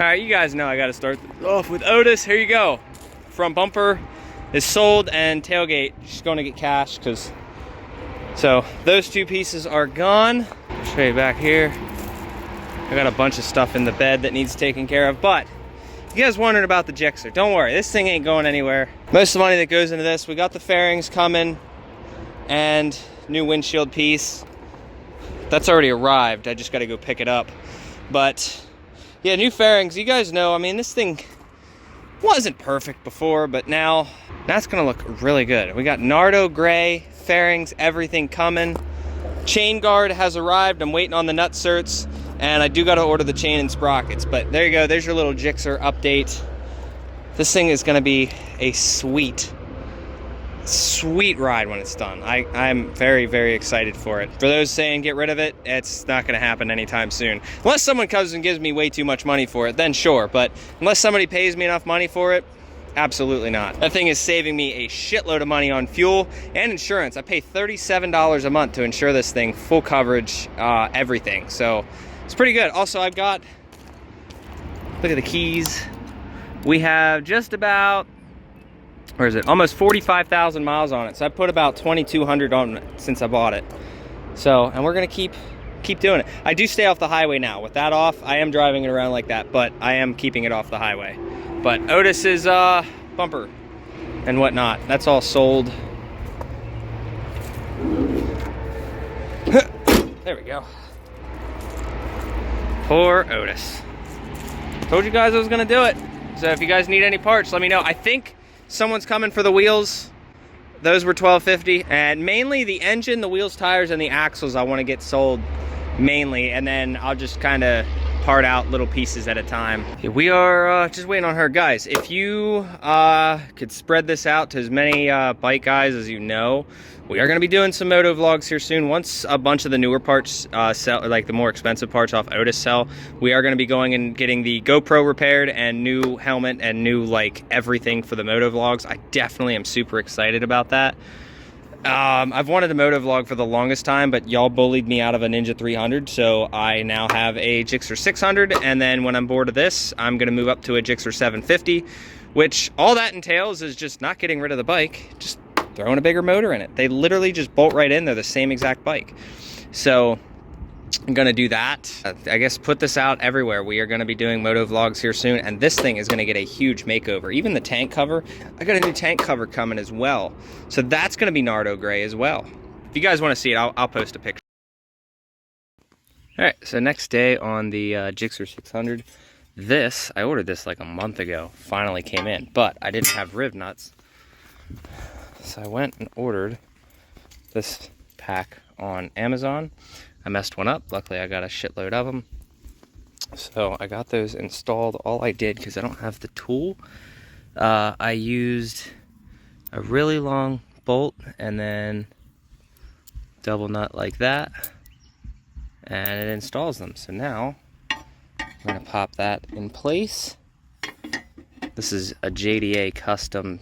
All right, you guys know I got to start off with Otis. Here you go. Front bumper is sold and tailgate just going to get cash because. So those two pieces are gone. I'll show you back here. I got a bunch of stuff in the bed that needs taken care of, but you guys wondering about the Gixxer. Don't worry, this thing ain't going anywhere. Most of the money that goes into this, we got the fairings coming and new windshield piece. That's already arrived. I just got to go pick it up. But yeah, new fairings. You guys know, I mean, this thing wasn't perfect before, but now that's gonna look really good. We got Nardo gray fairings, everything coming. Chain guard has arrived. I'm waiting on the nut certs, and I do got to order the chain and sprockets. But there you go. There's your little Gixxer update. This thing is gonna be a sweet ride when it's done. I'm very, very excited for it. For those saying get rid of it, it's not going to happen anytime soon. Unless someone comes and gives me way too much money for it, then sure. But unless somebody pays me enough money for it, absolutely not. That thing is saving me a shitload of money on fuel and insurance. I pay $37 a month to insure this thing, full coverage, everything. So it's pretty good. Also, I've got, look at the keys. We have just about, where is it? Almost 45,000 miles on it. So I put about 2,200 on it since I bought it. So, and we're gonna keep doing it. I do stay off the highway now. With that off, I am driving it around like that, but I am keeping it off the highway. But Otis's bumper and whatnot, that's all sold. There we go. Poor Otis. Told you guys I was gonna do it. So if you guys need any parts, let me know. I think someone's coming for the wheels. Those were $12.50, and mainly the engine, the wheels, tires, and the axles I want to get sold mainly, and then I'll just kind of part out little pieces at a time. We are just waiting on her. Guys, if you could spread this out to as many bike guys as you know, we are going to be doing some moto vlogs here soon. Once a bunch of the newer parts sell, like the more expensive parts off Otis sell, we are going to be going and getting the GoPro repaired and new helmet and new like everything for the moto vlogs. I definitely am super excited about that. I've wanted a moto vlog for the longest time, but y'all bullied me out of a Ninja 300, so I now have a Gixxer 600, and then when I'm bored of this, I'm going to move up to a Gixxer 750, which all that entails is just not getting rid of the bike, just throwing a bigger motor in it. They literally just bolt right in. They're the same exact bike. So I'm going to do that. I guess put this out everywhere. We are going to be doing moto vlogs here soon, and this thing is going to get a huge makeover. Even the tank cover, I got a new tank cover coming as well. So that's going to be Nardo gray as well. If you guys want to see it, I'll post a picture. All right, so next day on the Gixxer 600, this, I ordered this like a month ago, finally came in, but I didn't have rib nuts. So I went and ordered this pack on Amazon. I messed one up. Luckily, I got a shitload of them. So I got those installed. All I did, because I don't have the tool, I used a really long bolt and then double nut like that, and it installs them. So now I'm going to pop that in place. This is a JDA custom.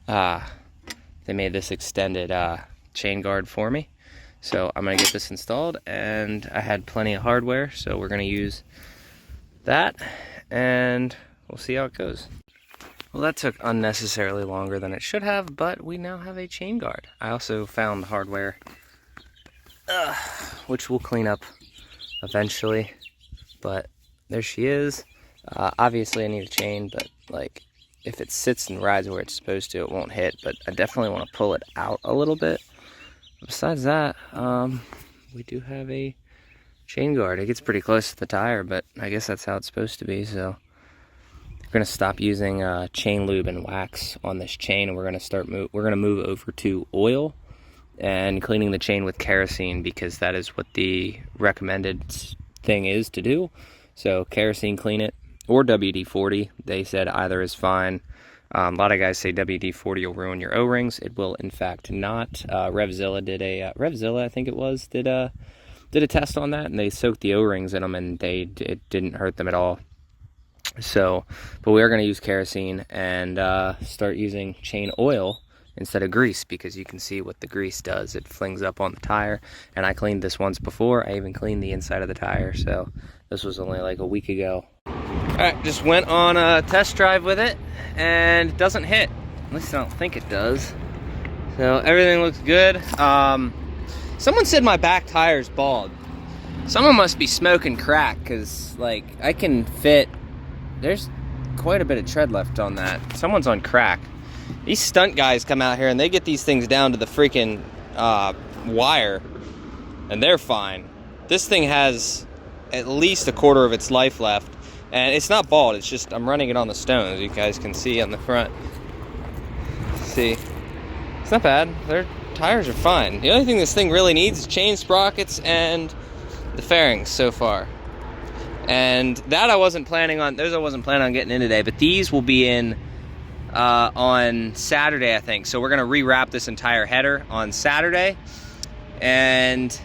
They made this extended chain guard for me. So I'm going to get this installed, and I had plenty of hardware, so we're going to use that, and we'll see how it goes. Well, that took unnecessarily longer than it should have, but we now have a chain guard. I also found the hardware, which we'll clean up eventually, but there she is. Obviously I need a chain, but like if it sits and rides where it's supposed to, it won't hit, but I definitely want to pull it out a little bit. Besides that, we do have a chain guard. It gets pretty close to the tire, but I guess that's how it's supposed to be. So we're gonna stop using chain lube and wax on this chain, and we're gonna move over to oil and cleaning the chain with kerosene, because that is what the recommended thing is to do. So kerosene clean it, or WD-40. They said either is fine. A lot of guys say WD-40 will ruin your O-rings. It will, in fact, not. Revzilla did a Revzilla, I think it was, did a test on that, and they soaked the O-rings in them, and it didn't hurt them at all. So, but we are going to use kerosene and start using chain oil instead of grease, because you can see what the grease does. It flings up on the tire, and I cleaned this once before. I even cleaned the inside of the tire, so this was only like a week ago. All right, just went on a test drive with it, and it doesn't hit. At least I don't think it does. So everything looks good. Someone said my back tire's bald. Someone must be smoking crack, because like I can fit, there's quite a bit of tread left on that. Someone's on crack. These stunt guys come out here and they get these things down to the freaking wire, and they're fine. This thing has at least a quarter of its life left, and it's not bald, it's just I'm running it on the stones. You guys can see on the front. See, it's not bad. Their tires are fine. The only thing this thing really needs is chain sprockets and the fairings so far. And that I wasn't planning on, those I wasn't planning on getting in today, but these will be in on Saturday, I think. So we're gonna rewrap this entire header on Saturday, and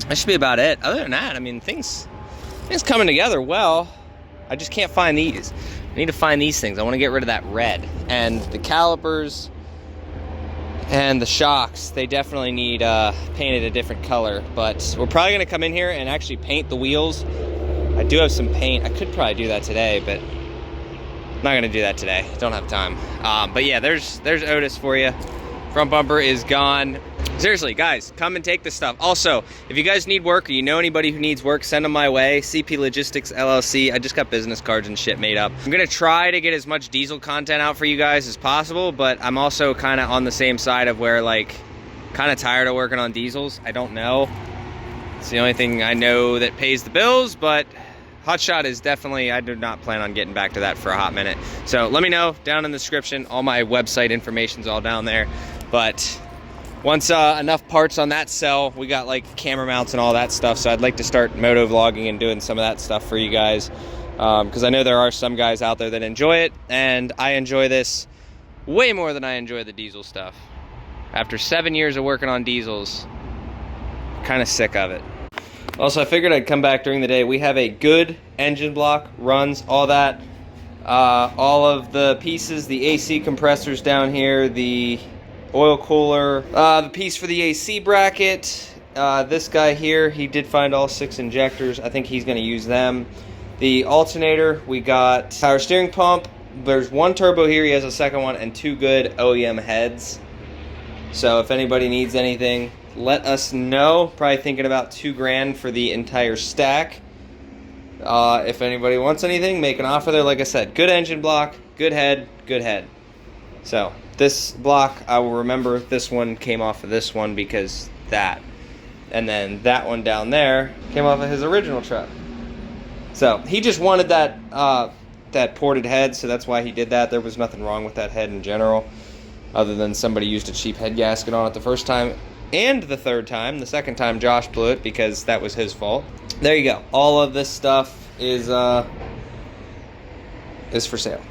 that should be about it. Other than that, I mean, things coming together well. I just can't find these. I need to find these things. I want to get rid of that red, and the calipers and the shocks, they definitely need painted a different color. But we're probably gonna come in here and actually paint the wheels. I do have some paint. I could probably do that today, but I'm not gonna do that today. Don't have time. But yeah, there's Otis for you. Front bumper is gone. Seriously, guys, come and take this stuff. Also, if you guys need work or you know anybody who needs work, send them my way. CP Logistics LLC. I just got business cards and shit made up. I'm gonna try to get as much diesel content out for you guys as possible, but I'm also kind of on the same side of where, like, kind of tired of working on diesels. I don't know. It's the only thing I know that pays the bills, but Hotshot is definitely, I do not plan on getting back to that for a hot minute. So let me know down in the description. All my website information's all down there. But once enough parts on that sell, we got like camera mounts and all that stuff. So I'd like to start moto vlogging and doing some of that stuff for you guys. Because I know there are some guys out there that enjoy it. And I enjoy this way more than I enjoy the diesel stuff. After 7 years of working on diesels, kind of sick of it. Also, I figured I'd come back during the day. We have a good engine block, runs, all that. All of the pieces, the AC compressors down here, the oil cooler, the piece for the AC bracket. This guy here, he did find all 6 injectors. I think he's going to use them. The alternator, we got power steering pump. There's 1 turbo here, he has a second one, and 2 good OEM heads. So if anybody needs anything, let us know. Probably thinking about $2 grand for the entire stack. If anybody wants anything, make an offer there. Like I said, good engine block, good head, good head. So this block, I will remember this one came off of this one because that. And then that one down there came off of his original truck. So he just wanted that that ported head, so that's why he did that. There was nothing wrong with that head in general, other than somebody used a cheap head gasket on it the first time. And the third time. The second time Josh blew it because that was his fault. There you go. All of this stuff is for sale.